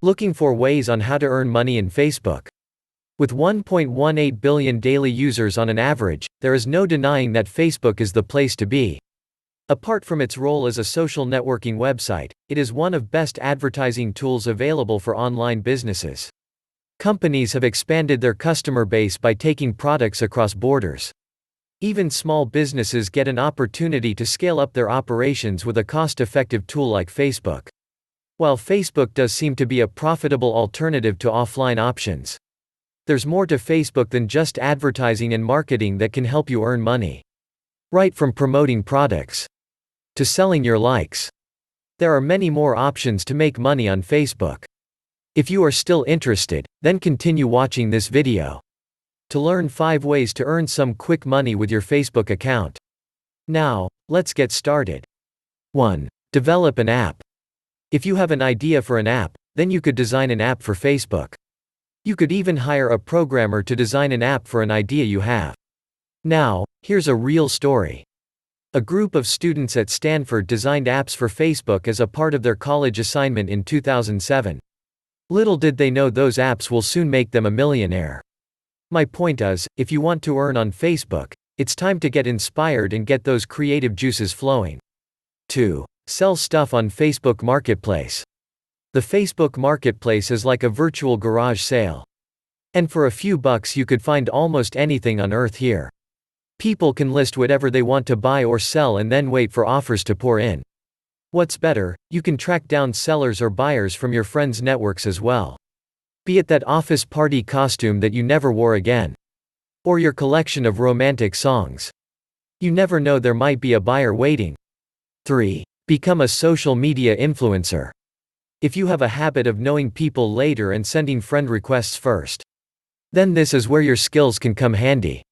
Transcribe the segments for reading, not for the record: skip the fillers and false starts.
Looking for ways on how to earn money in Facebook? With 1.18 billion daily users on an average, there is no denying that Facebook is the place to be. Apart from its role as a social networking website, it is one of best advertising tools available for online businesses. Companies have expanded their customer base by taking products across borders. Even small businesses get an opportunity to scale up their operations with a cost-effective tool like Facebook. While Facebook does seem to be a profitable alternative to offline options, there's more to Facebook than just advertising and marketing that can help you earn money. Right from promoting products to selling your likes, there are many more options to make money on Facebook. If you are still interested, then continue watching this video to learn 5 ways to earn some quick money with your Facebook account. Now, let's get started. 1. Develop an app. If you have an idea for an app, then you could design an app for Facebook. You could even hire a programmer to design an app for an idea you have. Now, here's a real story. A group of students at Stanford designed apps for Facebook as a part of their college assignment in 2007. Little did they know those apps will soon make them a millionaire. My point is, if you want to earn on Facebook, it's time to get inspired and get those creative juices flowing. 2. Sell stuff on Facebook Marketplace. The Facebook Marketplace is like a virtual garage sale. And for a few bucks you could find almost anything on earth here. People can list whatever they want to buy or sell and then wait for offers to pour in. What's better, you can track down sellers or buyers from your friends' networks as well. Be it that office party costume that you never wore again, or your collection of romantic songs. You never know, there might be a buyer waiting. 3. Become a social media influencer. If you have a habit of knowing people later and sending friend requests first, then this is where your skills can come handy.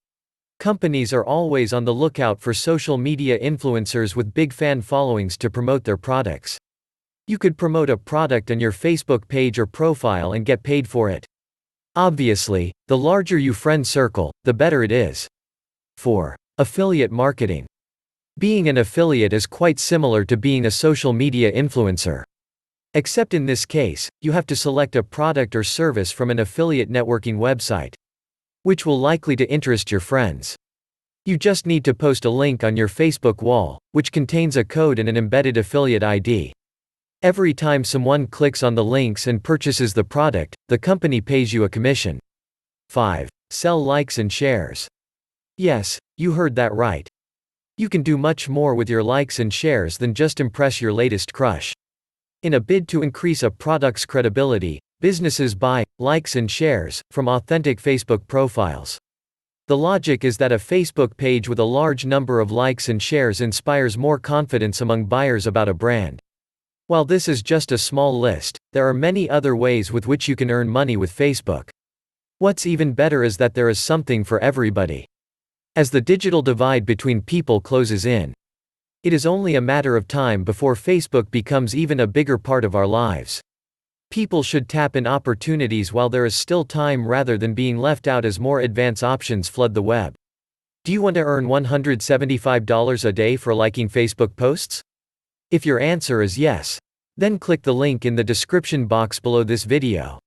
Companies are always on the lookout for social media influencers with big fan followings to promote their products. You could promote a product on your Facebook page or profile and get paid for it. Obviously, the larger your friend circle, the better it is. 4. Affiliate marketing. Being an affiliate is quite similar to being a social media influencer. Except in this case, you have to select a product or service from an affiliate networking website, which will likely to interest your friends. You just need to post a link on your Facebook wall, which contains a code and an embedded affiliate ID. Every time someone clicks on the links and purchases the product, the company pays you a commission. 5. Sell likes and shares. Yes, you heard that right. You can do much more with your likes and shares than just impress your latest crush. In a bid to increase a product's credibility, businesses buy likes and shares from authentic Facebook profiles. The logic is that a Facebook page with a large number of likes and shares inspires more confidence among buyers about a brand. While this is just a small list, there are many other ways with which you can earn money with Facebook. What's even better is that there is something for everybody. As the digital divide between people closes in, it is only a matter of time before Facebook becomes even a bigger part of our lives. People should tap in opportunities while there is still time rather than being left out as more advanced options flood the web. Do you want to earn $175 a day for liking Facebook posts? If your answer is yes, then click the link in the description box below this video.